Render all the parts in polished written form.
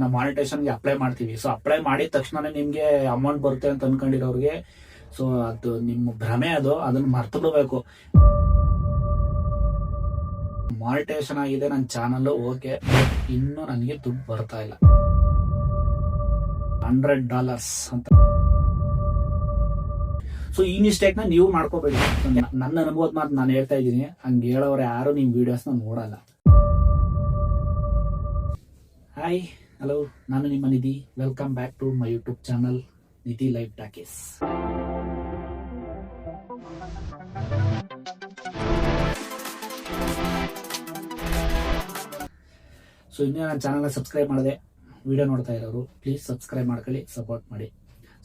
ನಾವು ಮಾನಿಟೇಷನ್ಗೆ ಅಪ್ಲೈ ಮಾಡ್ತೀವಿ. So apply ಮಾಡಿದ ತಕ್ಷಣ ನಿಮ್ಗೆ ಅಮೌಂಟ್ ಬರುತ್ತೆ ಅಂತ ಅನ್ಕೊಂಡಿರೋರಿಗೆ ಸೊ ಅದು ನಿಮ್ಮ ಭ್ರಮೆ, ಅದನ್ನ ಮರ್ತು ಬಿಡಬೇಕು. ಮಾನಿಟೇಷನ್ ಆಗಿದೆ ನನ್ನ ಚಾನಲ್, ಓಕೆ, ಇನ್ನು ನನಗೆ ದುಡ್ಡು ಬರ್ತಾ ಇಲ್ಲ. $100 ಅಂತ. ಸೊ ಈ ಮಿಸ್ಟೇಕ್ ನ ನೀವು ಮಾಡ್ಕೋಬೇಡಿ. ನನ್ನ ಅನುಭವದ ಮಾತು ನಾನು ಹೇಳ್ತಾ ಇದ್ದೀನಿ. ಹಂಗೆ ಹೇಳೋರು ಯಾರು ನಿಮ್ ವಿಡಿಯೋಸ್ ನ ನೋಡಲ್ಲ. ಹಾಯ್, ಹಲೋ, ನಾನು ನಿಮ್ಮ Nidhi. Welcome back to my YouTube channel Nidhi life talkies. So ಇನ್ನೂ ನನ್ನ ಚಾನಲ್ನ ಸಬ್ಸ್ಕ್ರೈಬ್ ಮಾಡಿದೆ ವಿಡಿಯೋ ನೋಡ್ತಾ ಇರೋರು ಪ್ಲೀಸ್ ಸಬ್ಸ್ಕ್ರೈಬ್ ಮಾಡ್ಕೊಳ್ಳಿ, ಸಪೋರ್ಟ್ ಮಾಡಿ.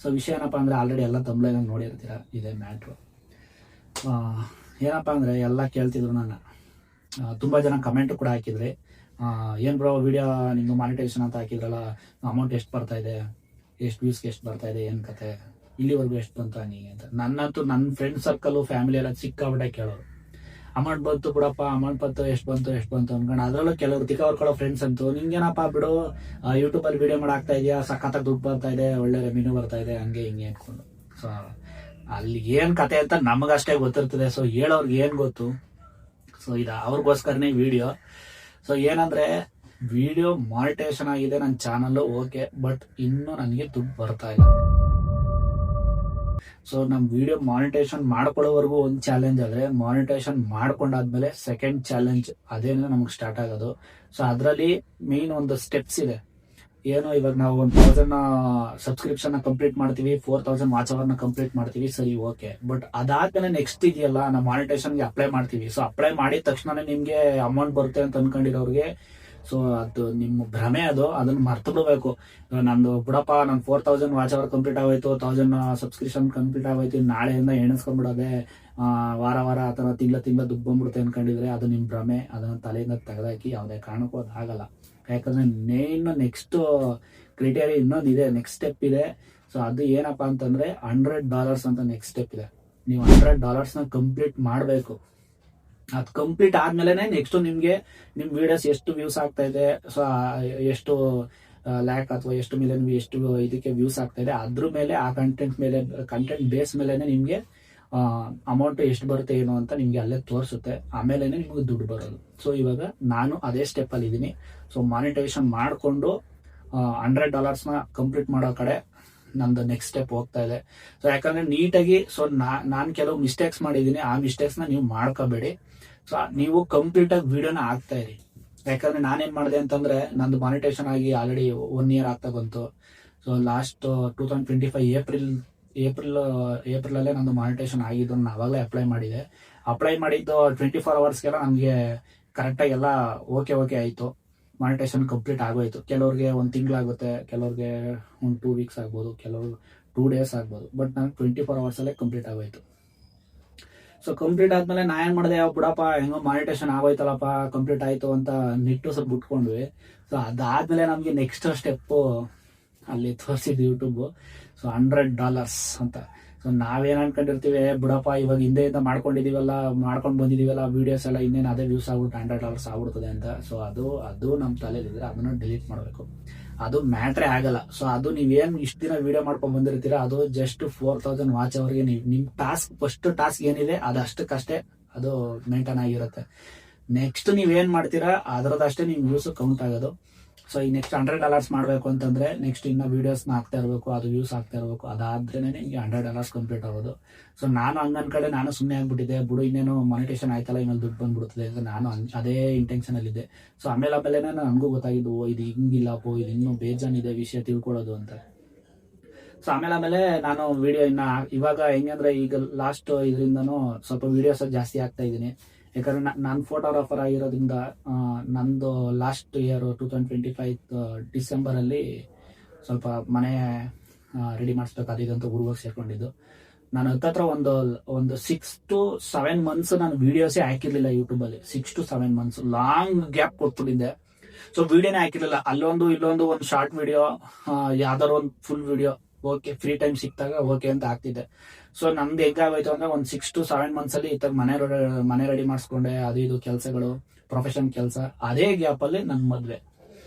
ಸೊ ವಿಷಯ ಏನಪ್ಪ ಅಂದರೆ ಆಲ್ರೆಡಿ ಎಲ್ಲ ತಮ್ಲೈನಾಗ ನೋಡಿರ್ತೀರ. ಇದೇ ಮ್ಯಾಟ್ರು. ಏನಪ್ಪ ಅಂದರೆ ಎಲ್ಲ ಕೇಳ್ತಿದ್ರು ನನ್ನ, ತುಂಬ ಜನ ಕಮೆಂಟ್ ಕೂಡ ಹಾಕಿದ್ರಿ. ಏನು ಬ್ರೋ ವಿಡಿಯೋ ನಿಮ್ಮದು ಮಾನಿಟೈಸೇಷನ್ ಅಂತ ಹಾಕಿದ್ರಲ್ಲ, ಅಮೌಂಟ್ ಎಷ್ಟು ಬರ್ತಾ ಇದೆ, ಎಷ್ಟು ವ್ಯೂಸ್ಗೆ ಎಷ್ಟು ಬರ್ತಾ ಇದೆ, ಏನು ಕತೆ, ಇಲ್ಲಿವರೆಗೂ ಎಷ್ಟು ಬಂತು ಹಂಗೆ ಅಂತ. ನನ್ನಂತೂ ನನ್ನ ಫ್ರೆಂಡ್ ಸರ್ಕಲು ಫ್ಯಾಮಿಲಿ ಎಲ್ಲ ಸಿಕ್ಕಾಬಿಟ್ಟೆ ಕೇಳೋರು. ಅಮೌಂಟ್ ಬಂತು ಬಿಡಪ್ಪ, ಅಮೌಂಟ್ ಬಂತು, ಎಷ್ಟು ಬಂತು ಅನ್ಕೊಂಡು. ಅದರಲ್ಲೂ ಕೆಲವರು ತಿಕ್ಕವ್ರ ಫ್ರೆಂಡ್ಸ್ ಅಂತೂ, ನಿಂಗೇನಪ್ಪ ಬಿಡು, ಯೂಟ್ಯೂಬಲ್ಲಿ ವಿಡಿಯೋ ಮಾಡಾಕ್ತಾ ಇದೆಯಾ, ಸಖತ್ತಾಗಿ ದುಡ್ಡು ಬರ್ತಾ ಇದೆ, ಒಳ್ಳೆ ರೆವಿನ್ಯೂ ಬರ್ತಾ ಇದೆ, ಹಂಗೆ ಹಿಂಗೆ ಅಂದ್ಕೊಂಡು. ಸೊ ಅಲ್ಲಿ ಏನು ಕತೆ ಅಂತ ನಮಗಷ್ಟೇ ಗೊತ್ತಿರ್ತದೆ. ಸೊ ಹೇಳೋರ್ಗೆ ಏನು ಗೊತ್ತು. ಸೊ ಇದು ಅವ್ರಿಗೋಸ್ಕರನೇ ವಿಡಿಯೋ. ಸೊ ಏನಂದ್ರೆ ವಿಡಿಯೋ ಮಾನಿಟೇಷನ್ ಆಗಿದೆ ನನ್ನ ಚಾನಲ್, ಓಕೆ, ಬಟ್ ಇನ್ನೂ ನನಗೆ ದುಡ್ಡು ಬರ್ತಾ ಇಲ್ಲ. ಸೊ ನಮ್ ವಿಡಿಯೋ ಮಾನಿಟೇಷನ್ ಮಾಡ್ಕೊಳ್ಳೋವರೆಗೂ ಒಂದು ಚಾಲೆಂಜ್ ಆದ್ರೆ, ಮಾನಿಟೇಷನ್ ಮಾಡ್ಕೊಂಡಾದ್ಮೇಲೆ ಸೆಕೆಂಡ್ ಚಾಲೆಂಜ್ ಅದೇನೆ ನಮ್ಗೆ ಸ್ಟಾರ್ಟ್ ಆಗೋದು. ಸೊ ಅದರಲ್ಲಿ ಮೇನ್ ಒಂದು ಸ್ಟೆಪ್ಸ್ ಇದೆ. ಏನೋ ಇವಾಗ ನಾವು 1000 ಸಬ್ಸ್ಕ್ರಿಪ್ಷನ್ ಕಂಪ್ಲೀಟ್ ಮಾಡ್ತೀವಿ, 4000 ವಾಚ್ ಅವರ್ ನ ಕಂಪ್ಲೀಟ್ ಮಾಡ್ತೀವಿ, ಸರಿ, ಓಕೆ. ಬಟ್ ಅದಾದ್ಮೇಲೆ ನೆಕ್ಸ್ಟ್ ಇದೆಯಲ್ಲ, ನಾವು ಮಾನಿಟೇಷನ್ಗೆ ಅಪ್ಲೈ ಮಾಡ್ತೀವಿ. ಸೊ ಅಪ್ಲೈ ಮಾಡಿದ ತಕ್ಷಣ ನಿಮ್ಗೆ ಅಮೌಂಟ್ ಬರುತ್ತೆ ಅಂತ ಅನ್ಕೊಂಡಿರೋರಿಗೆ ಸೊ ಅದು ನಿಮ್ಮ ಭ್ರಮೆ, ಅದನ್ನ ಮರ್ತು ಬಿಡಬೇಕು. ನಂದು ಬಿಡಪ್ಪ, ನಾನು 4000 ವಾಚ್ ಅವರ್ ಕಂಪ್ಲೀಟ್ ಆಗೋಯ್ತು, 1000 ಸಬ್ಸ್ಕ್ರಿಪ್ಷನ್ ಕಂಪ್ಲೀಟ್ ಆಗೋಯ್ತು, ನಾಳೆಯಿಂದ ಎಣಿಸ್ಕೊಂಡ್ಬಿಡೋದೆ, ವಾರ ಅಥವಾ ತಿಂಗಳ ದುಡ್ಡು ಬಂದ್ಬಿಡುತ್ತೆ ಅನ್ಕೊಂಡಿದ್ರೆ ಅದು ನಿಮ್ಮ ಭ್ರಮೆ. ಅದನ್ನ ತಲೆಯಿಂದ ತೆಗೆದಾಕಿ. ಯಾವುದೇ ಕಾರಣಕ್ಕೂ ಅದು ಆಗಲ್ಲ. ಯಾಕಂದ್ರೆ ಇನ್ನು ನೆಕ್ಸ್ಟ್ ಕ್ರೈಟೇರಿಯಾ ಇನ್ನೊಂದು ಇದೆ, ನೆಕ್ಸ್ಟ್ ಸ್ಟೆಪ್ ಇದೆ. ಸೊ ಅದು ಏನಪ್ಪಾ ಅಂತಂದ್ರೆ $100 ಅಂತ ನೆಕ್ಸ್ಟ್ ಸ್ಟೆಪ್ ಇದೆ. ನೀವು $100 ಕಂಪ್ಲೀಟ್ ಮಾಡಬೇಕು. ಅದು ಕಂಪ್ಲೀಟ್ ಆದ್ಮೇಲೆ ನೆಕ್ಸ್ಟ್ ನಿಮ್ಗೆ ನಿಮ್ ವಿಡಿಯೋಸ್ ಎಷ್ಟು ವ್ಯೂಸ್ ಆಗ್ತಾ ಇದೆ, ಸೊ ಎಷ್ಟು ಲ್ಯಾಕ್ ಅಥವಾ ಎಷ್ಟು ಮಿಲಿಯನ್ ಎಷ್ಟು ಇದಕ್ಕೆ ವ್ಯೂಸ್ ಆಗ್ತಾ ಇದೆ, ಅದ್ರ ಮೇಲೆ ಆ ಕಂಟೆಂಟ್ ಬೇಸ್ ಮೇಲೆ ನಿಮ್ಗೆ ಅಮೌಂಟ್ ಎಷ್ಟು ಬರುತ್ತೆ ಏನು ಅಂತ ನಿಮ್ಗೆ ಅಲ್ಲೇ ತೋರಿಸುತ್ತೆ. ಆಮೇಲೆ ನಿಮ್ಗೆ ದುಡ್ಡು ಬರೋದು. ಸೊ ಇವಾಗ ನಾನು ಅದೇ ಸ್ಟೆಪ್ ಅಲ್ಲಿ ಇದ್ದೀನಿ. ಸೊ ಮಾನಿಟೈಸೇಷನ್ ಮಾಡಿಕೊಂಡು $100 ಕಂಪ್ಲೀಟ್ ಮಾಡೋ ಕಡೆ ನಂದು ನೆಕ್ಸ್ಟ್ ಸ್ಟೆಪ್ ಹೋಗ್ತಾ ಇದೆ. ಸೊ ಯಾಕಂದ್ರೆ ನೀಟಾಗಿ, ಸೊ ನಾನು ಕೆಲವು ಮಿಸ್ಟೇಕ್ಸ್ ಮಾಡಿದ್ದೀನಿ, ಆ ಮಿಸ್ಟೇಕ್ಸ್ ನ ನೀವು ಮಾಡ್ಕೋಬೇಡಿ. ಸೊ ನೀವು ಕಂಪ್ಲೀಟ್ ಆಗಿ ವಿಡಿಯೋನ ಹಾಕ್ತಾ ಇರಿ. ಯಾಕಂದ್ರೆ ನಾನೇನ್ ಮಾಡಿದೆ ಅಂತಂದ್ರೆ, ನಂದು ಮಾನಿಟೇಷನ್ ಆಗಿ ಆಲ್ರೆಡಿ 1 year ಆಗ್ತಾ ಬಂತು. ಸೊ ಲಾಸ್ಟ್ 2025 ಏಪ್ರಿಲ್ ಅಲ್ಲೇ ನಂದು ಮಾನಿಟೇಷನ್ ಆಗಿದ್ದು. ನಾನು ಅವಾಗಲೇ ಅಪ್ಲೈ ಮಾಡಿದ್ದು 24 hours ನಮ್ಗೆ ಕರೆಕ್ಟಾಗಿ ಎಲ್ಲ ಓಕೆ ಆಯ್ತು. ಮಾನಿಟೇಷನ್ ಕಂಪ್ಲೀಟ್ ಆಗೋಯ್ತು. ಕೆಲವ್ರಿಗೆ 1 ತಿಂಗಳಾಗುತ್ತೆ, ಕೆಲವ್ರಿಗೆ 2 weeks ಆಗ್ಬೋದು, ಕೆಲವ್ರು 2 days ಆಗ್ಬೋದು. ಬಟ್ ನಂಗೆ 24 hours ಅಲ್ಲೇ ಕಂಪ್ಲೀಟ್ ಆಗೋಯ್ತು. ಸೊ ಕಂಪ್ಲೀಟ್ ಆದ್ಮೇಲೆ ನಾ ಏನ್ ಮಾಡಿದೆ, ಬಿಡಪ್ಪ ಹೆಂಗೋ ಮಾನಿಟೇಷನ್ ಆಗೋಯ್ತಲ್ಲಪ್ಪ, ಕಂಪ್ಲೀಟ್ ಆಯ್ತು ಅಂತ ನಿಟ್ಟು ಸ್ವಲ್ಪ ಬಿಟ್ಕೊಂಡ್ವಿ. ಸೊ ಅದಾದ್ಮೇಲೆ ನಮ್ಗೆ ನೆಕ್ಸ್ಟ್ ಸ್ಟೆಪ್ ಅಲ್ಲಿ ತೋರಿಸಿದ್ದು ಯೂಟ್ಯೂಬ್. ಸೊ $100 ಅಂತ. ಸೊ ನಾವೇನ್ ಅನ್ಕೊಂಡಿರ್ತೀವಿ, ಬಿಡಪ್ಪ ಇವಾಗ ಹಿಂದೆಯಿಂದ ಮಾಡ್ಕೊಂಡು ಬಂದಿದೀವಲ್ಲ ವಿಡಿಯೋಸ್ ಎಲ್ಲ, ಇನ್ನೇನು ಅದೇ ವ್ಯೂಸ್ ಆಗ್ಬಿಟ್ಟು $100 ಆಗ್ಬಿಡ್ತದೆ ಅಂತ. ಸೊ ಅದು ನಮ್ಮ ತಲೆಯಲ್ಲಿದ್ರೆ ಅದನ್ನ ಡಿಲೀಟ್ ಮಾಡಬೇಕು. ಅದು ಮ್ಯಾಟ್ರೇ ಆಗಲ್ಲ. ಸೊ ಅದು ನೀವೇನು ಇಷ್ಟು ದಿನ ವಿಡಿಯೋ ಮಾಡ್ಕೊಂಡ್ ಬಂದಿರ್ತೀರಾ, ಅದು ಜಸ್ಟ್ 4000 ವಾಚ್ ಅವರ್ಗೆ ನಿಮ್ ಫಸ್ಟ್ ಟಾಸ್ಕ್ ಏನಿದೆ ಅದಷ್ಟಕ್ಕಷ್ಟೇ ಅದು ಮೇಂಟೈನ್ ಆಗಿರುತ್ತೆ. ನೆಕ್ಸ್ಟ್ ನೀವೇನ್ ಮಾಡ್ತೀರಾ ಅದರದಷ್ಟೇ ನಿಮ್ ವ್ಯೂಸ್ ಕೌಂಟ್ ಆಗೋದು. ಸೊ ಈ ನೆಕ್ಸ್ಟ್ $100 ಮಾಡ್ಬೇಕು ಅಂತಂದ್ರೆ ನೆಕ್ಸ್ಟ್ ಇನ್ನ ವಿಡಿಯೋಸ್ ಹಾಕ್ತಾ ಇರಬೇಕು, ಅದು ವ್ಯೂಸ್ ಆಗ್ತಾ ಇರಬೇಕು. ಅದಾದ್ರೇನೆ ನಿಮ್ಗೆ $100 ಕಂಪ್ಲೀಟ್ ಆಗೋದು. ಸೊ ನಾನು ಹಂಗನ್ ಕಡೆ ನಾನು ಸುಮ್ಮನೆ ಆಗ್ಬಿಟ್ಟಿದ್ದೆ, ಬಿಡು ಇನ್ನೇನು ಮಾನಿಟೇಷನ್ ಆಯ್ತಲ್ಲ, ಇನ್ಮೇಲೆ ದುಡ್ಡು ಬಂದ್ಬಿಡ್ತದೆ ಅಂತ ನಾನು ಅದೇ ಇಂಟೆನ್ಷನ್ ಅಲ್ಲಿ ಇದ್ದೆ. ಸೊ ಆಮೇಲೆ ನನಗೂ ಗೊತ್ತಾಗಿದ್ದು, ಇದು ಹಿಂಗಿಲ್ಲಪ್ಪೋ, ಇದು ಇನ್ನೂ ಬೇಜಾನಿದೆ ವಿಷಯ ತಿಳ್ಕೊಳ್ಳೋದು ಅಂತ. ಸೊ ಆಮೇಲೆ ನಾನು ವಿಡಿಯೋ ಇವಾಗ ಹೆಂಗಂದ್ರೆ, ಈಗ ಲಾಸ್ಟ್ ಇದರಿಂದನೂ ಸ್ವಲ್ಪ ವಿಡಿಯೋಸ್ ಜಾಸ್ತಿ ಆಗ್ತಾ ಇದ್ದೀನಿ. ಯಾಕಂದ್ರೆ ನಾನು ಫೋಟೋಗ್ರಾಫರ್ ಆಗಿರೋದ್ರಿಂದ ನಂದು ಲಾಸ್ಟ್ ಇಯರ್ 2025 ಡಿಸೆಂಬರ್ ಅಲ್ಲಿ ಸ್ವಲ್ಪ ಮನೆ ರೆಡಿ ಮಾಡಿಸ್ಬೇಕಾದಿದ್ದು ಊರಿಗೆ ಸೇರ್ಕೊಂಡಿದ್ದು. ನಾನು ಹತ್ತತ್ರ ಒಂದು 6 to 7 months ನಾನು ವಿಡಿಯೋಸೇ ಹಾಕಿರ್ಲಿಲ್ಲ ಯೂಟ್ಯೂಬ್ ಅಲ್ಲಿ. 6 to 7 months ಲಾಂಗ್ ಗ್ಯಾಪ್ ಕೊಟ್ಬಿಟ್ಟಿದ್ದೆ. ಸೊ ವಿಡಿಯೋನೇ ಹಾಕಿರ್ಲಿಲ್ಲ. ಇಲ್ಲೊಂದು ಶಾರ್ಟ್ ವಿಡಿಯೋ, ಯಾವ್ದಾರು ಒಂದು full video, okay, free time ಸಿಕ್ತಾಗ ಓಕೆ ಅಂತ ಆಗ್ತಿದ್ದೆ. ಸೊ ನಮ್ದು ಹೆಂಗಾಗೋಯ್ತು ಅಂದ್ರೆ, ಒಂದು 6 to 7 months ಅಲ್ಲಿ ಇತ್ತ ಮನೆ ರೆಡಿ ಮಾಡಿಸ್ಕೊಂಡೆ, ಅದು ಇದು ಕೆಲಸಗಳು, ಪ್ರೊಫೆಷನ್ ಕೆಲಸ. ಅದೇ ಗ್ಯಾಪ್ ಅಲ್ಲಿ ನನ್ ಮದ್ವೆ.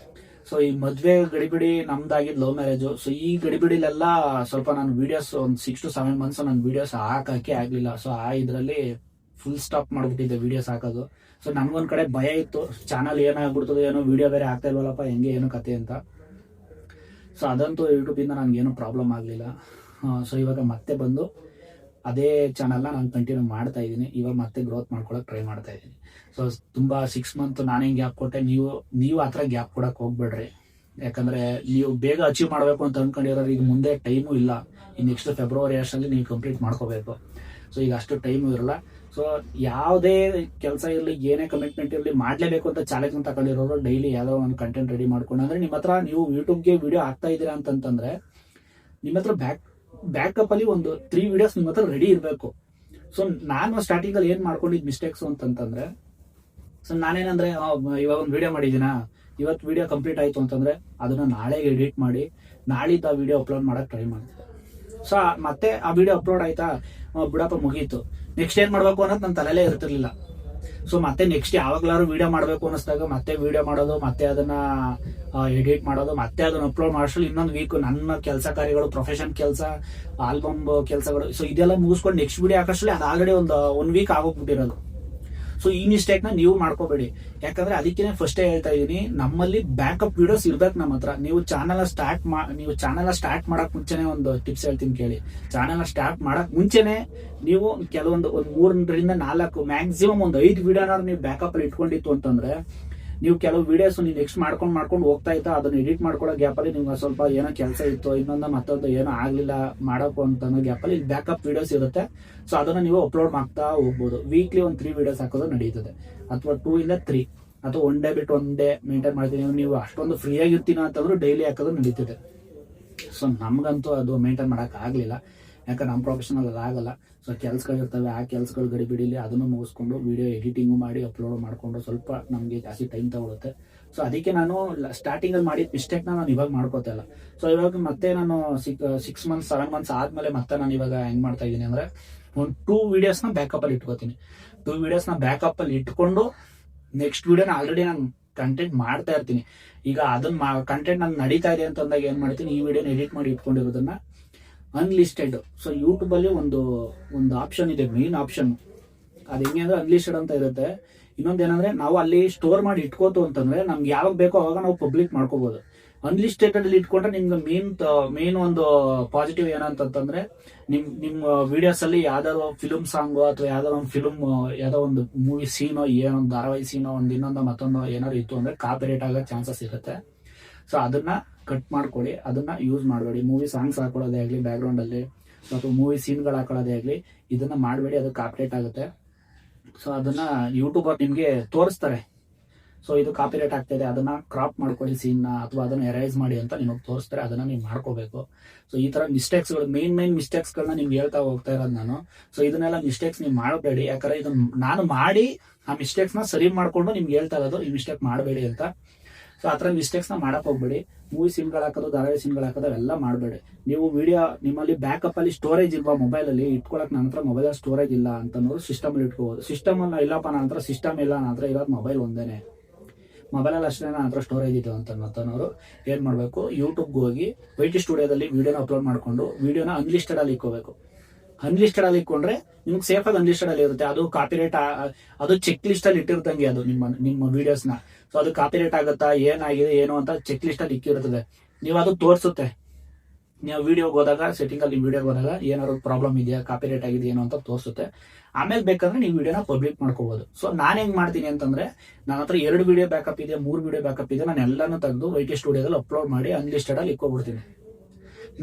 ಸೊ ಸೊ ಈ ಮದ್ವೆ ಗಡಿಬಿಡಿ ನಮ್ದಾಗಿದ್ ಲವ್ ಮ್ಯಾರೇಜ್. ಸೊ ಈ ಗಡಿಬಿಡಿಲೆಲ್ಲ ಸ್ವಲ್ಪ ನಾನು ವಿಡಿಯೋಸ್ ಒಂದು 6 to 7 months ನನ್ನ ವಿಡಿಯೋಸ್ ಹಾಕಕ್ಕೆ ಆಗ್ಲಿಲ್ಲ. ಸೊ ಆ ಇದ್ರಲ್ಲಿ ಫುಲ್ ಸ್ಟಾಪ್ ಮಾಡ್ಬಿಟ್ಟಿದ್ದೆ ವಿಡಿಯೋಸ್ ಹಾಕೋದು. ಸೊ ನನ್ಗೊಂದ್ ಕಡೆ ಭಯ ಇತ್ತು, ಚಾನಲ್ ಏನಾಗ್ಬಿಡ್ತದೆ ಏನೋ, ವಿಡಿಯೋ ಬೇರೆ ಆಗ್ತಾ ಇಲ್ವಲ್ಲಪ್ಪ, ಹೆಂಗೆ ಏನೋ ಕತೆ ಅಂತ. ಸೊ ಅದಂತೂ ಯೂಟ್ಯೂಬ್ ಇಂದ ನನ್ಗೇನು ಪ್ರಾಬ್ಲಮ್ ಆಗ್ಲಿಲ್ಲ. ಸೊ ಇವಾಗ ಮತ್ತೆ ಬಂದು ಅದೇ ಚಾನಲ್ನ ನಾನು ಕಂಟಿನ್ಯೂ ಮಾಡ್ತಾ ಇದ್ದೀನಿ. ಇವಾಗ ಮತ್ತೆ ಗ್ರೋತ್ ಮಾಡ್ಕೊಳಕ್ ಟ್ರೈ ಮಾಡ್ತಾ ಇದ್ದೀನಿ. ಸೊ ತುಂಬಾ 6 months ನಾನೇ ಗ್ಯಾಪ್ ಕೊಟ್ಟೆ, ನೀವು ಆ ಥರ ಗ್ಯಾಪ್ ಕೊಡಕ್ ಹೋಗ್ಬೇಡ್ರಿ. ಯಾಕಂದ್ರೆ ನೀವು ಬೇಗ ಅಚೀವ್ ಮಾಡಬೇಕು ಅಂತ ಅನ್ಕೊಂಡಿರೋರು ಈಗ ಮುಂದೆ ಟೈಮು ಇಲ್ಲ. ಈ ನೆಕ್ಸ್ಟ್ ಫೆಬ್ರವರಿ ಅಷ್ಟರಲ್ಲಿ ನೀವು ಕಂಪ್ಲೀಟ್ ಮಾಡ್ಕೋಬೇಕು. ಸೊ ಈಗ ಅಷ್ಟು ಟೈಮು ಇರಲ್ಲ. ಸೊ ಯಾವುದೇ ಕೆಲಸ ಇರಲಿ, ಏನೇ ಕಮಿಟ್ಮೆಂಟ್ ಇರಲಿ, ಮಾಡಲೇಬೇಕು ಅಂತ ಚಾಲೆಂಜ್ ತಗೊಂಡಿರೋರು ಡೈಲಿ ಯಾವುದೋ ಒಂದು ಕಂಟೆಂಟ್ ರೆಡಿ ಮಾಡ್ಕೊಂಡು, ಅಂದ್ರೆ ನಿಮ್ಮ ಹತ್ರ ನೀವು ಯೂಟ್ಯೂಬ್ಗೆ ವಿಡಿಯೋ ಹಾಕ್ತಾ ಇದ್ದೀರಾ ಅಂತಂದ್ರೆ ನಿಮ್ಮ ಹತ್ರ ಬ್ಯಾಕಪ್ ಅಲ್ಲಿ ಒಂದು 3 ವಿಡಿಯೋಸ್ ನಿಮ್ಮ ಹತ್ರ ರೆಡಿ ಇರಬೇಕು. ಸೊ ನಾನು ಸ್ಟಾರ್ಟಿಂಗ್ ಅಲ್ಲಿ ಏನ್ ಮಾಡ್ಕೊಂಡಿದ್ ಮಿಸ್ಟೇಕ್ಸ್ ಅಂತಂದ್ರೆ, ಸೊ ನಾನೇನಂದ್ರೆ ಇವಾಗ ಒಂದು ವಿಡಿಯೋ ಮಾಡಿದ್ದೀನಾ, ಇವತ್ತು ವಿಡಿಯೋ ಕಂಪ್ಲೀಟ್ ಆಯ್ತು ಅಂತಂದ್ರೆ ಅದನ್ನ ನಾಳೆ ಎಡಿಟ್ ಮಾಡಿ ನಾಳಿದ್ದು ಆ ವಿಡಿಯೋ ಅಪ್ಲೋಡ್ ಮಾಡಕ್ ಟ್ರೈ ಮಾಡ್ತಿದ್ದೆ. ಸೊ ಮತ್ತೆ ಆ ವಿಡಿಯೋ ಅಪ್ಲೋಡ್ ಆಯ್ತಾ, ಬಿಡಪ್ಪ ಮುಗೀತು, ನೆಕ್ಸ್ಟ್ ಏನ್ ಮಾಡ್ಬೇಕು ಅನ್ನೋದು ನನ್ನ ತಲೆಯಲ್ಲೇ ಇರ್ತಿರ್ಲಿಲ್ಲ. ಸೊ ಮತ್ತೆ ನೆಕ್ಸ್ಟ್ ಯಾವಾಗ್ಲಾರು ವಿಡಿಯೋ ಮಾಡ್ಬೇಕು ಅನಿಸ್ದಾಗ ಮತ್ತೆ ವಿಡಿಯೋ ಮಾಡೋದು, ಮತ್ತೆ ಅದನ್ನ ಎಡಿಟ್ ಮಾಡೋದು, ಮತ್ತೆ ಅದನ್ನ ಅಪ್ಲೋಡ್ ಮಾಡೋಷ್ಟು ಇನ್ನೊಂದು ವೀಕ್ ನನ್ನ ಕೆಲಸ ಕಾರ್ಯಗಳು, ಪ್ರೊಫೆಷನ್ ಕೆಲಸ, ಆಲ್ಬಮ್ ಕೆಲಸಗಳು, ಸೊ ಇದೆಲ್ಲ ಮುಗಿಸ್ಕೊಂಡು ನೆಕ್ಸ್ಟ್ ವಿಡಿಯೋ ಹಾಕೋಷ್ಟರಲ್ಲಿ ಅದು ಆಲ್ರೆಡಿ ಒಂದು 1 week ಆಗೋಗ್ಬಿಟ್ಟಿರೋದು. ಸೊ ಈ ಮಿಸ್ಟೇಕ್ ನ ನೀವು ಮಾಡ್ಕೋಬೇಡಿ. ಯಾಕಂದ್ರೆ ಅದಕ್ಕೆ ಫಸ್ಟ್ ಹೇಳ್ತಾ ಇದೀನಿ, ನಮ್ಮಲ್ಲಿ ಬ್ಯಾಕಪ್ ವಿಡಿಯೋಸ್ ಇರ್ಬೇಕು ನಮ್ಮ ಹತ್ರ. ನೀವು ಚಾನಲ್ ಸ್ಟಾರ್ಟ್ ಮಾಡಕ್ ಮುಂಚೆನೆ ಒಂದು ಟಿಪ್ಸ್ ಹೇಳ್ತೀನಿ ಕೇಳಿ. ಚಾನಲ್ ಸ್ಟಾರ್ಟ್ ಮಾಡಕ್ ಮುಂಚೆನೆ ನೀವು ಕೆಲವೊಂದು 3 ರಿಂದ 4 ಮ್ಯಾಕ್ಸಿಮಮ್ ಒಂದು 5 ವಿಡಿಯೋನ ನೀವು ಬ್ಯಾಕಪ್ ಅಲ್ಲಿ ಇಟ್ಕೊಂಡಿತ್ತು ಅಂತಂದ್ರೆ, ನೀವು ಕೆಲವು ವಿಡಿಯೋಸ್ ನೀವು ನೆಕ್ಸ್ಟ್ ಮಾಡ್ಕೊಂಡು ಹೋಗ್ತಾ ಇತ್ತು, ಅದನ್ನ ಎಡಿಟ್ ಮಾಡ್ಕೊಳ್ಳೋ ಗ್ಯಾಪಲ್ಲಿ ನಿಮ್ಗೆ ಸ್ವಲ್ಪ ಏನೋ ಕೆಲಸ ಇತ್ತು, ಮತ್ತೊಂದು ಏನೋ ಆಗ್ಲಿಲ್ಲ ಮಾಡಬೇಕು ಅಂತ ಅನ್ನೋ ಗ್ಯಾಪಲ್ಲಿ ಬ್ಯಾಕಪ್ ವಿಡಿಯೋಸ್ ಇರುತ್ತೆ. ಸೊ ಅದನ್ನ ನೀವು ಅಪ್ಲೋಡ್ ಮಾಡ್ತಾ ಹೋಗ್ಬೋದು. ವೀಕ್ಲಿ ಒಂದು 3 ವಿಡಿಯೋಸ್ ಹಾಕೋದು ನಡೀತದೆ, ಅಥವಾ 2 ಇಂದ 3, ಅಥವಾ 1 day ಬಿಟ್ಟು 1 day ಮೇಂಟೈನ್ ಮಾಡ್ತೀನಿ. ನೀವು ಅಷ್ಟೊಂದು ಫ್ರೀ ಆಗಿರ್ತೀನ ಅಂತಂದ್ರೂ ಡೈಲಿ ಹಾಕೋದು ನಡೀತದೆ. ಸೊ ನಮ್ಗಂತೂ ಅದು ಮೇಂಟೈನ್ ಮಾಡಕ್ ಆಗ್ಲಿಲ್ಲ, ಯಾಕಂದ್ರೆ ನಮ್ಮ ಪ್ರೊಫೆಷನಲ್ ಅದು ಆಗಲ್ಲ. ಸೊ ಕೆಲ್ಸಗಳಿರ್ತವೆ, ಆ ಕೆಲ್ಸಗಳು ಗಡಿಬಿಡಿಲಿ ಅದನ್ನು ಮುಗಿಸ್ಕೊಂಡು ವಿಡಿಯೋ ಎಡಿಟಿಂಗು ಮಾಡಿ ಅಪ್ಲೋಡ್ ಮಾಡ್ಕೊಂಡು ಸ್ವಲ್ಪ ನಮಗೆ ಜಾಸ್ತಿ ಟೈಮ್ ತಗೊಳುತ್ತೆ. ಸೊ ಅದಕ್ಕೆ ನಾನು ಸ್ಟಾರ್ಟಿಂಗ್ ಅಲ್ಲಿ ಮಾಡಿದ ಮಿಸ್ಟೇಕ್ನ ನಾನು ಇವಾಗ ಮಾಡ್ಕೋತಾ ಇಲ್ಲ. ಸೊ ಇವಾಗ ಮತ್ತೆ ನಾನು 6 months 7 months ಆದ್ಮೇಲೆ ಮತ್ತೆ ನಾನು ಇವಾಗ ಹೆಂಗ್ ಮಾಡ್ತಾ ಇದ್ದೀನಿ ಅಂದ್ರೆ, ಒಂದು 2 ವಿಡಿಯೋಸ್ನ ಬ್ಯಾಕಪ್ ಅಲ್ಲಿ ಇಟ್ಕೋತೀನಿ. 2 ವಿಡಿಯೋಸ್ನ ಬ್ಯಾಕಪ್ ಅಲ್ಲಿ ಇಟ್ಕೊಂಡು ನೆಕ್ಸ್ಟ್ ವಿಡಿಯೋನ ಆಲ್ರೆಡಿ ನಾನು ಕಂಟೆಂಟ್ ಮಾಡ್ತಾ ಇರ್ತೀನಿ. ಈಗ ಅದನ್ನ ಕಂಟೆಂಟ್ ನಾನು ನಡೀತಾ ಇದೆ ಅಂತಂದಾಗ ಏನ್ ಮಾಡ್ತೀನಿ, ಈ ವಿಡಿಯೋನ ಎಡಿಟ್ ಮಾಡಿ ಇಟ್ಕೊಂಡಿರೋದನ್ನ ಅನ್ಲಿಸ್ಟೆಡ್. ಸೊ ಯೂಟ್ಯೂಬ್ ಅಲ್ಲಿ ಒಂದು ಆಪ್ಷನ್ ಇದೆ, ಮೇನ್ ಆಪ್ಷನ್. ಅದು ಹೆಂಗೆ ಅಂದ್ರೆ ಅನ್ಲಿಸ್ಟೆಡ್ ಅಂತ ಇರುತ್ತೆ. ಇನ್ನೊಂದೇನಂದ್ರೆ, ನಾವು ಅಲ್ಲಿ ಸ್ಟೋರ್ ಮಾಡಿ ಇಟ್ಕೋತು ಅಂತಂದ್ರೆ ನಮ್ಗೆ ಯಾವಾಗ ಬೇಕೋ ಅವಾಗ ನಾವು ಪಬ್ಲಿಕ್ ಮಾಡ್ಕೋಬಹುದು. ಅನ್ಲಿಸ್ಟೆಡ್ ಅಲ್ಲಿ ಇಟ್ಕೊಂಡ್ರೆ ನಿಮ್ಗೆ ಮೇನ್ ಒಂದು ಪಾಸಿಟಿವ್ ಏನಂತಂದ್ರೆ, ನಿಮ್ಮ ವಿಡಿಯೋಸ್ ಅಲ್ಲಿ ಯಾವ್ದಾದ್ರು ಫಿಲ್ಮ್ ಸಾಂಗ್ ಅಥವಾ ಯಾವ್ದಾದ್ರು ಒಂದು ಫಿಲ್ಮ್, ಯಾವ್ದೋ ಒಂದು ಮೂವಿ ಸೀನೋ, ಏನೊಂದು ಧಾರಾವಾಹಿ ಸೀನೋ, ಒಂದು ಇನ್ನೊಂದು ಮತ್ತೊಂದು ಏನಾದ್ರು ಇತ್ತು ಅಂದ್ರೆ ಕಾಪಿರೈಟ್ ಆಗೋ ಚಾನ್ಸಸ್ ಇರುತ್ತೆ. ಸೊ ಅದನ್ನ ಕಟ್ ಮಾಡ್ಕೊಳ್ಳಿ, ಅದನ್ನ ಯೂಸ್ ಮಾಡಬೇಡಿ. ಮೂವಿ ಸಾಂಗ್ಸ್ ಹಾಕೊಳ್ಳೋದೇ ಆಗ್ಲಿ, ಬ್ಯಾಕ್ ಗ್ರೌಂಡ್ ಅಲ್ಲಿ ಅಥವಾ ಮೂವಿ ಸೀನ್ಗಳು ಹಾಕೊಳ್ಳೋದೇ ಆಗ್ಲಿ, ಇದನ್ನ ಮಾಡಬೇಡಿ, ಅದು ಕಾಪಿರೈಟ್ ಆಗುತ್ತೆ. ಸೊ ಅದನ್ನ ಯೂಟ್ಯೂಬರ್ ನಿಮ್ಗೆ ತೋರಿಸ್ತಾರೆ, ಸೊ ಇದು ಕಾಪಿರೈಟ್ ಆಗ್ತಾ ಇದೆ, ಅದನ್ನ ಕ್ರಾಪ್ ಮಾಡ್ಕೊಳ್ಳಿ ಸೀನ್, ಅಥವಾ ಅದನ್ನ ಎರೈಸ್ ಮಾಡಿ ಅಂತ ನಿಮಗೆ ತೋರಿಸ್ತಾರೆ, ಅದನ್ನ ನೀವು ಮಾಡ್ಕೋಬೇಕು. ಸೊ ಈ ತರ ಮಿಸ್ಟೇಕ್ಸ್ಗಳು, ಮೇನ್ ಮಿಸ್ಟೇಕ್ಸ್ಗಳನ್ನ ನಿಮ್ಗೆ ಹೇಳ್ತಾ ಹೋಗ್ತಾ ಇರೋದು ನಾನು. ಸೊ ಇದನ್ನೆಲ್ಲ ಮಿಸ್ಟೇಕ್ಸ್ ನೀವು ಮಾಡಬೇಡಿ, ಯಾಕಂದ್ರೆ ಇದನ್ನ ನಾನು ಮಾಡಿ ಆ ಮಿಸ್ಟೇಕ್ಸ್ ನ ಸರಿ ಮಾಡ್ಕೊಂಡು ನಿಮ್ಗೆ ಹೇಳ್ತಾ ಇರೋದು, ಈ ಮಿಸ್ಟೇಕ್ ಮಾಡಬೇಡಿ ಅಂತ. ಸೊ ಆ ಥರ ಮಿಸ್ಟೇಕ್ಸ್ ನ ಮಾಡಕ್ ಹೋಗ್ಬೇಡಿ. ಮೂವಿ ಸೀನ್ಗಳು ಹಾಕೋದು, ಧಾರಾವಾಹಿ ಸೀನ್ಗಳು ಹಾಕೋದು ಅವೆಲ್ಲ ಮಾಡಬೇಡಿ. ನೀವು ವಿಡಿಯೋ ನಿಮ್ಮಲ್ಲಿ ಬ್ಯಾಕಪ್ ಅಲ್ಲಿ ಸ್ಟೋರೇಜ್ ಇಲ್ವಾ ಮೊಬೈಲ್ ಅಲ್ಲಿ ಇಟ್ಕೊಳಕ್, ನನ್ನ ಹತ್ರ ಮೊಬೈಲ್ ಅಲ್ಲಿ ಸ್ಟೋರೇಜ್ ಇಲ್ಲ ಅಂತಂದ್ರೆ ಸಿಸ್ಟಮ್ ಅಲ್ಲಿ ಇಟ್ಕೋಬಹುದು. ಸಿಸ್ಟಮ್ ಅಲ್ಲಿ ಇಲ್ಲಪ್ಪ, ನನ್ನ ಹತ್ರ ಸಿಸ್ಟಮ್ ಇಲ್ಲ, ನನ್ನ ಹತ್ರ ಇರೋದು ಮೊಬೈಲ್ ಒಂದೇನೆ, ಮೊಬೈಲ್ ಅಲ್ಲಿ ಅಷ್ಟೇ ನನ್ನ ಹತ್ರ ಸ್ಟೋರೇಜ್ ಇದೆ ಅಂತನೋರು ಏನ್ ಮಾಡ್ಬೇಕು, ಯೂಟ್ಯೂಬ್ಗೆ ಹೋಗಿ ವೈಟಿ ಸ್ಟುಡಿಯೋದಲ್ಲಿ ವಿಡಿಯೋನ ಅಪ್ಲೋಡ್ ಮಾಡ್ಕೊಂಡು ವಿಡಿಯೋನ ಅನ್ಲಿಸ್ಟೆಡ್ ಅಲ್ಲಿ ಇಕ್ಕೋಬೇಕು. ಅನ್ಲಿಸ್ಟೆಡ್ ಅಲ್ಲಿ ಇಟ್ಕೊಂಡ್ರೆ ನಿಮ್ಗೆ ಸೇಫ್ ಆಗಿ ಅನ್ಲಿಸ್ಟೆಡ್ ಅಲ್ಲಿ ಇರುತ್ತೆ. ಅದು ಕಾಪಿರೈಟ್, ಅದು ಚೆಕ್ ಲಿಸ್ಟ್ ಅಲ್ಲಿ ಇಟ್ಟಿರ್ದಂಗೆ ಅದು ನಿಮ್ಮ ವಿಡಿಯೋಸ್ ನ. ಸೊ ಅದು ಕಾಪಿರೈಟ್ ಆಗುತ್ತಾ, ಏನಾಗಿದೆ ಏನು ಅಂತ ಚೆಕ್ ಲಿಸ್ಟ್ ಅಲ್ಲಿ ಇಕ್ಕಿರ್ತದೆ. ನೀವು ಅದು ತೋರಿಸುತ್ತೆ, ನೀವು ವಿಡಿಯೋಗೆ ಹೋದಾಗ, ಸೆಟ್ಟಿಂಗ್ ಅಲ್ಲಿ ವಿಡಿಯೋಗೆ ಹೋದಾಗ ಏನಾದ್ರು ಪ್ರಾಬ್ಲಮ್ ಇದೆಯಾ, ಕಾಪಿರೈಟ್ ಆಗಿದೆ ಏನು ಅಂತ ತೋರಿಸುತ್ತೆ. ಆಮೇಲೆ ಬೇಕಂದ್ರೆ ನೀವು ವಿಡಿಯೋನ ಪಬ್ಲಿಕ್ ಮಾಡ್ಕೋಬಹುದು. ಸೊ ನಾನು ಹೆಂಗ್ ಮಾಡ್ತೀನಿ ಅಂತಂದ್ರೆ, ನನ್ನ ಹತ್ರ 2 ವಿಡಿಯೋ ಬ್ಯಾಕಪ್ ಇದೆ, 3 ವಿಡಿಯೋ ಬ್ಯಾಕಪ್ ಇದೆ, ನಾನು ಎಲ್ಲಾನು ತೆಗೆದು ವೈಟಿ ಸ್ಟುಡಿಯೋದಲ್ಲಿ ಅಪ್ಲೋಡ್ ಮಾಡಿ ಅನ್ಲಿಸ್ಟೆಡ್ ಅಲ್ಲಿ ಇಕ್ಕೋಬಿಡ್ತೀನಿ.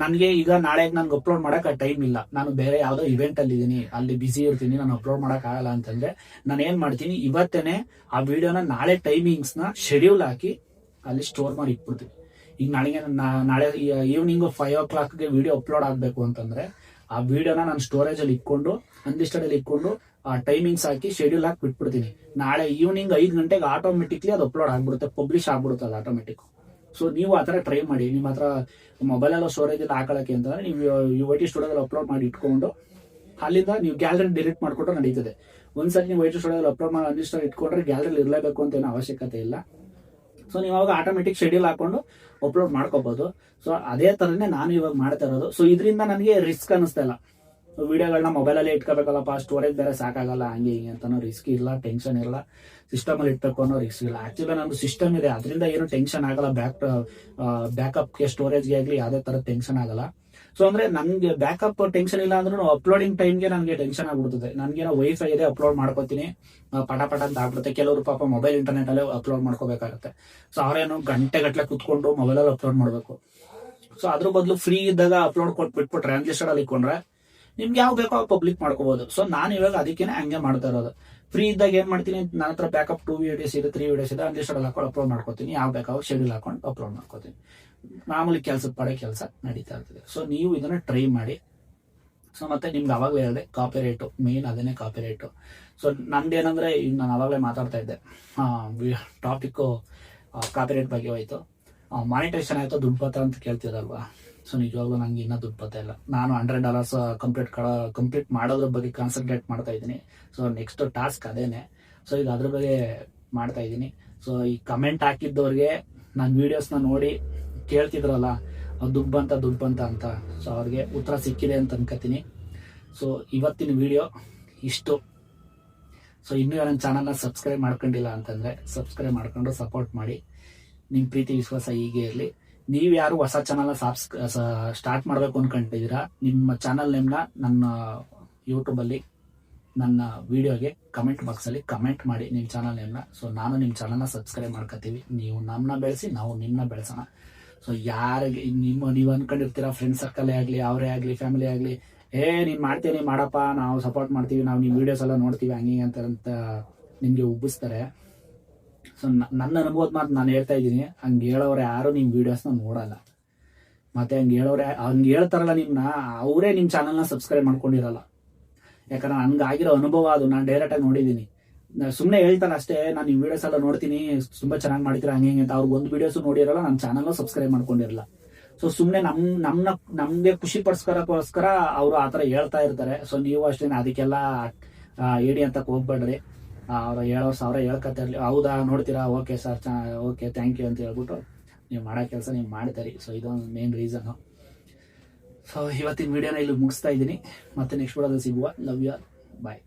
ನನಗೆ ಈಗ ನಾಳೆ ನನ್ಗೆ ಅಪ್ಲೋಡ್ ಮಾಡಕ್ ಟೈಮ್ ಇಲ್ಲ, ನಾನು ಬೇರೆ ಯಾವ್ದೋ ಇವೆಂಟ್ ಅಲ್ಲಿ ಇದೀನಿ, ಅಲ್ಲಿ ಬಿಸಿ ಇರ್ತೀನಿ, ನಾನು ಅಪ್ಲೋಡ್ ಮಾಡಕ್ ಆಗಲ್ಲ ಅಂತಂದ್ರೆ ನಾನು ಏನ್ ಮಾಡ್ತೀನಿ, ಇವತ್ತೇನೆ ಆ ವಿಡಿಯೋನ ನಾಳೆ ಟೈಮಿಂಗ್ಸ್ ನ ಶೆಡ್ಯೂಲ್ ಹಾಕಿ ಅಲ್ಲಿ ಸ್ಟೋರ್ ಮಾಡಿ ಇಟ್ಬಿಡ್ತೀನಿ. ಈಗ ನಾಳೆ ಈವ್ನಿಂಗ್ 5 o'clock ವಿಡಿಯೋ ಅಪ್ಲೋಡ್ ಆಗ್ಬೇಕು ಅಂತಂದ್ರೆ ಆ ವಿಡಿಯೋನ ನಾನು ಸ್ಟೋರೇಜ್ ಅಲ್ಲಿ ಇಟ್ಕೊಂಡು ಅನ್ಲಿಸ್ಟೆಡ್ ಅಲ್ಲಿ ಇಟ್ಕೊಂಡು ಆ ಟೈಮಿಂಗ್ಸ್ ಹಾಕಿ ಶೆಡ್ಯೂಲ್ ಹಾಕಿ ಬಿಟ್ಬಿಡ್ತೀನಿ. ನಾಳೆ ಈವ್ನಿಂಗ್ 5 ಗಂಟೆಗೆ ಆಟೋಮೆಟಿಕ್ಲಿ ಅದು ಅಪ್ಲೋಡ್ ಆಗ್ಬಿಡುತ್ತೆ, ಪಬ್ಲಿಷ್ ಆಗ್ಬಿಡುತ್ತೆ ಅದು ಆಟೋಮೆಟಿಕ್. ಸೊ ನೀವು ಆ ಥರ ಟ್ರೈ ಮಾಡಿ. ನಿಮ್ಮ ಹತ್ರ ಮೊಬೈಲ್ ಎಲ್ಲ ಸ್ಟೋರೇಜ್ ಎಲ್ಲ ಹಾಕೊಳ್ಳೋಕೆ ಅಂತಂದ್ರೆ ನೀವು ವೈಟಿ ಸ್ಟುಡಿಯೋದಲ್ಲಿ ಅಪ್ಲೋಡ್ ಮಾಡಿ ಇಟ್ಕೊಂಡು ಅಲ್ಲಿಂದ ನೀವು ಗ್ಯಾಲರಿ ಡಿಲೀಟ್ ಮಾಡ್ಕೊಟ್ಟು ನಡೀತದೆ. ಒಂದ್ಸರಿ ನೀವು ವೈಟಿ ಸ್ಟುಡಿಯೋದಲ್ಲಿ ಅಪ್ಲೋಡ್ ಮಾಡಿ ಅನ್ಲಿಸ್ಟೆಡ್ ಇಟ್ಕೊಂಡ್ರೆ ಗ್ಯಾಲರಿಲಿ ಇರಲೇಬೇಕು ಅಂತ ಏನೋ ಅವಶ್ಯಕತೆ ಇಲ್ಲ. ಸೊ ನೀವು ಅವಾಗ ಆಟೋಮೆಟಿಕ್ ಶೆಡ್ಯೂಲ್ ಹಾಕೊಂಡು ಅಪ್ಲೋಡ್ ಮಾಡ್ಕೋಬಹುದು. ಸೊ ಅದೇ ಥರನೇ ನಾನು ಇವಾಗ ಮಾಡ್ತಾ ಇರೋದು. ಸೊ ಇದರಿಂದ ನನಗೆ ರಿಸ್ಕ್ ಅನ್ನಿಸ್ತಾ ಇಲ್ಲ. ವಿಡಿಯೋಗಳನ್ನ ಮೊಬೈಲಲ್ಲೇ ಇಟ್ಕೋಬೇಕಲ್ಲಪ್ಪ, ಸ್ಟೋರೇಜ್ ಬೇರೆ ಸಾಕಾಗಲ್ಲ, ಹಂಗೆ ಹಿಂಗೆ ಅಂತನೋ ರಿಸ್ಕ್ ಇಲ್ಲ, ಟೆನ್ಷನ್ ಇರಲ್ಲ. ಸಿಸ್ಟಮಲ್ಲಿ ಇಟ್ಬೇಕು ಅನ್ನೋ ರಿಸ್ಕ್ ಇಲ್ಲ. ಆಕ್ಚುಲಿ ನಮ್ದು ಸಿಸ್ಟಮ್ ಇದೆ, ಅದರಿಂದ ಏನು ಟೆನ್ಷನ್ ಆಗಲ್ಲ. ಬ್ಯಾಕಪ್ಗೆ ಸ್ಟೋರೇಜ್ಗೆ ಆಗಲಿ ಯಾವುದೇ ಥರ ಟೆನ್ಷನ್ ಆಗಲ್ಲ. ಸೊ ಅಂದ್ರೆ ನನಗೆ ಬ್ಯಾಕಪ್ ಟೆನ್ಷನ್ ಇಲ್ಲ ಅಂದ್ರೂ ಅಪ್ಲೋಡಿಂಗ್ ಟೈಮ್ಗೆ ನನಗೆ ಟೆನ್ಷನ್ ಆಗ್ಬಿಡ್ತದೆ. ನನಗೇನೋ ವೈಫೈ ಇದೆ, ಅಪ್ಲೋಡ್ ಮಾಡ್ಕೋತೀನಿ, ಪಟ ಅಂತ ಆಗ್ಬಿಡುತ್ತೆ. ಕೆಲವರು ಪಾಪ ಮೊಬೈಲ್ ಇಂಟರ್ನೆಟ್ ಅಲ್ಲೇ ಅಪ್ಲೋಡ್ ಮಾಡ್ಕೋಬೇಕಾಗುತ್ತೆ. ಸೊ ಅವರೇನು ಗಂಟೆ ಕುತ್ಕೊಂಡು ಮೊಬೈಲಲ್ಲಿ ಅಪ್ಲೋಡ್ ಮಾಡಬೇಕು. ಸೊ ಅದ್ರ ಬದಲು ಫ್ರೀ ಇದ್ದಾಗ ಅಪ್ಲೋಡ್ ಕೊಟ್ಬಿಟ್ಟು ಟ್ರಾನ್ಸ್ಲೇಷನ್ ಅಲ್ಲಿ ಇಟ್ಕೊಂಡ್ರೆ ನಿಮ್ಗೆ ಯಾವ ಬೇಕೋ ಪಬ್ಲಿಕ್ ಮಾಡ್ಕೋಬಹುದು. ಸೊ ನಾನು ಇವಾಗ ಅದಕ್ಕೇನೆ ಹಂಗೆ ಮಾಡ್ತಾ ಇರೋದು. ಫ್ರೀ ಇದ್ದಾಗ ಏನ್ ಮಾಡ್ತೀನಿ, ನನ್ನ ಹತ್ರ ಬ್ಯಾಕಪ್ 2 ವಿಡಿಯೋಸ್ ಇದೆ, 3 ವಿಡಿಯೋಸ್ ಇದೆ, ಅನ್ಲಿಸ್ಟೆಡ್ ಹಾಕೊಂಡು ಅಪ್ಲೋಡ್ ಮಾಡ್ಕೋತೀನಿ. ಯಾವ ಬೇಕಾವಾಗ ಶೆಡ್ಯೂಲ್ ಹಾಕೊಂಡು ಅಪ್ಲೋಡ್ ಮಾಡ್ಕೋತೀನಿ. ಮಾಮೂಲಿ ಕೆಲಸದ ಪಡೆ ಕೆಲಸ ನಡೀತಾ ಇರ್ತದೆ. ಸೊ ನೀವು ಇದನ್ನ ಟ್ರೈ ಮಾಡಿ. ಸೊ ಮತ್ತೆ ನಿಮ್ಗೆ ಅವಾಗಲೇ ಹೇಳಿದೆ ಕಾಪಿ ರೇಟು ಮೇನ್, ಅದನ್ನೇ ಕಾಪಿ ರೇಟು. ಸೊ ನಂದೇನಂದ್ರೆ ಈಗ ನಾನು ಅವಾಗಲೇ ಮಾತಾಡ್ತಾ ಇದ್ದೆ, ಟಾಪಿಕ್ ಕಾಪಿ ರೇಟ್ ಬಗ್ಗೆ ಹೋಯ್ತು. ಮಾನಿಟೈಸೇಷನ್ ಆಯ್ತು, ದುಡ್ಡು ಬರ್ತಾ ಅಂತ ಕೇಳ್ತಿರಲ್ವಾ. ಸೊ ನಿಜವಾಗ್ಲೂ ನಂಗೆ ಇನ್ನೂ ದುಡ್ಡು ಬರ್ತಾ ಇಲ್ಲ. ನಾನು $100 ಕಂಪ್ಲೀಟ್ ಮಾಡೋದ್ರ ಬಗ್ಗೆ ಕಾನ್ಸಂಟ್ರೇಟ್ ಮಾಡ್ತಾ ಇದ್ದೀನಿ. ಸೊ ನೆಕ್ಸ್ಟ್ ಟಾಸ್ಕ್ ಅದೇನೆ. ಸೊ ಈಗ ಅದ್ರ ಬಗ್ಗೆ ಮಾಡ್ತಾ ಇದ್ದೀನಿ. ಸೊ ಈ ಕಮೆಂಟ್ ಹಾಕಿದ್ದವ್ರಿಗೆ ನನ್ನ ವಿಡಿಯೋಸ್ನ ನೋಡಿ ಕೇಳ್ತಿದ್ರಲ್ಲ, ದುಡ್ಡು ಬಂತ ಅಂತ, ಸೊ ಅವ್ರಿಗೆ ಉತ್ತರ ಸಿಕ್ಕಿದೆ ಅಂತ ಅನ್ಕೋತೀನಿ. ಸೊ ಇವತ್ತಿನ ವಿಡಿಯೋ ಇಷ್ಟು. ಸೊ ಇನ್ನೂ ನನ್ನ ಚಾನಲ್ನ ಸಬ್ಸ್ಕ್ರೈಬ್ ಮಾಡ್ಕೊಂಡಿಲ್ಲ ಅಂತಂದರೆ ಸಬ್ಸ್ಕ್ರೈಬ್ ಮಾಡ್ಕೊಂಡು ಸಪೋರ್ಟ್ ಮಾಡಿ. ನಿಮ್ಮ ಪ್ರೀತಿ ವಿಶ್ವಾಸ ಹೀಗೆ ಇರಲಿ. ನೀವು ಯಾರು ಹೊಸ ಚಾನಲ್ನ ಸ್ಟಾರ್ಟ್ ಮಾಡಬೇಕು ಅನ್ಕೊಂಡಿದ್ದೀರಾ, ನಿಮ್ಮ ಚಾನಲ್ ನೇಮ್ನ ನನ್ನ ಯೂಟ್ಯೂಬಲ್ಲಿ ನನ್ನ ವಿಡಿಯೋಗೆ ಕಮೆಂಟ್ ಬಾಕ್ಸಲ್ಲಿ ಕಮೆಂಟ್ ಮಾಡಿ ನಿಮ್ಮ ಚಾನಲ್ ನೇಮ್ನ. ಸೊ ನಾನು ನಿಮ್ಮ ಚಾನಲ್ನ ಸಬ್ಸ್ಕ್ರೈಬ್ ಮಾಡ್ಕೋತೀವಿ. ನೀವು ನಮ್ಮನ್ನ ಬೆಳೆಸಿ, ನಾವು ನಿಮ್ಮನ್ನ ಬೆಳೆಸೋಣ. ಸೊ ಯಾರಿಗೆ ನೀವು ಅನ್ಕೊಂಡಿರ್ತೀರಾ, ಫ್ರೆಂಡ್ ಸರ್ಕಲ್ಲೇ ಆಗಲಿ, ಅವರೇ ಆಗಲಿ, ಫ್ಯಾಮಿಲಿ ಆಗಲಿ, ನೀನು ಮಾಡ್ತೀನಿ ಮಾಡಪ್ಪ, ನಾವು ಸಪೋರ್ಟ್ ಮಾಡ್ತೀವಿ, ನಾವು ನಿಮ್ಮ ವಿಡಿಯೋಸ್ ಎಲ್ಲ ನೋಡ್ತೀವಿ, ಹಂಗೆ ಅಂತ ನಿಮಗೆ ಉಬ್ಬಿಸ್ತಾರೆ. ಸೊ ನನ್ನ ಅನುಭವದ ಮಾತು ನಾನು ಹೇಳ್ತಾ ಇದ್ದೀನಿ. ಹಂಗೆ ಹೇಳೋರು ಯಾರು ನಿಮ್ಮ ವಿಡಿಯೋಸ್ನ ನೋಡಲ್ಲ. ಮತ್ತೆ ಹಂಗೆ ಹೇಳ್ತಾರಲ್ಲ ನಿಮ್ಮನ್ನ, ಅವರೇ ನಿಮ್ಮ ಚಾನಲ್ನ ಸಬ್ಸ್ಕ್ರೈಬ್ ಮಾಡ್ಕೊಂಡಿರಲ್ಲ. ಯಾಕಂದ್ರೆ ನನ್ಗಾಗಿರೋ ಅನುಭವ ಅದು. ನಾನು ಡೈರೆಕ್ಟಾಗಿ ನೋಡಿದ್ದೀನಿ. ಸುಮ್ಮನೆ ಹೇಳ್ತಾರೆ ಅಷ್ಟೇ, ನಾನು ನಿಮ್ಮ ವಿಡಿಯೋಸ್ ಎಲ್ಲ ನೋಡ್ತೀನಿ, ತುಂಬ ಚೆನ್ನಾಗಿ ಮಾಡ್ತೀರಾ, ಹಂಗೆ ಅಂತ. ಅವ್ರಿಗೆ ಒಂದು ವಿಡಿಯೋಸ್ ನೋಡಿರಲ್ಲ, ನನ್ನ ಚಾನಲ್ನ ಸಬ್ಸ್ಕ್ರೈಬ್ ಮಾಡ್ಕೊಂಡಿರಲ್ಲ. ಸೊ ಸುಮ್ಮನೆ ನಮ್ಗೆ ಖುಷಿ ಪಡಿಸ್ಕೋಸ್ಕರ ಅವರು ಆ ಥರ ಹೇಳ್ತಾ ಇರ್ತಾರೆ. ಸೊ ನೀವು ಅಷ್ಟೇ ಅದಕ್ಕೆಲ್ಲ ಹೇಳಿ ಅಂತ ಹೋಗ್ಬೇಡ್ರಿ. ಅವ್ರು 7,000 ಹೇಳ್ಕೊತಾ ಇರಲಿ, ಹೌದಾ ನೋಡ್ತೀರಾ, okay sir, okay thank you ಅಂತ ಹೇಳ್ಬಿಟ್ಟು ನೀವು ಮಾಡೋ ಕೆಲಸ ನೀವು ಮಾಡ್ತೀರಿ. ಸೊ ಇದೊಂದು ಮೇನ್ ರೀಸನು. ಸೊ ಇವತ್ತಿನ ವಿಡಿಯೋನ ಇಲ್ಲಿ ಮುಗಿಸ್ತಾ ಇದ್ದೀನಿ. ಮತ್ತೆ ನೆಕ್ಸ್ಟ್ ವಿಡಿಯೋದಲ್ಲಿ ಸಿಗುವ. Love you all, bye.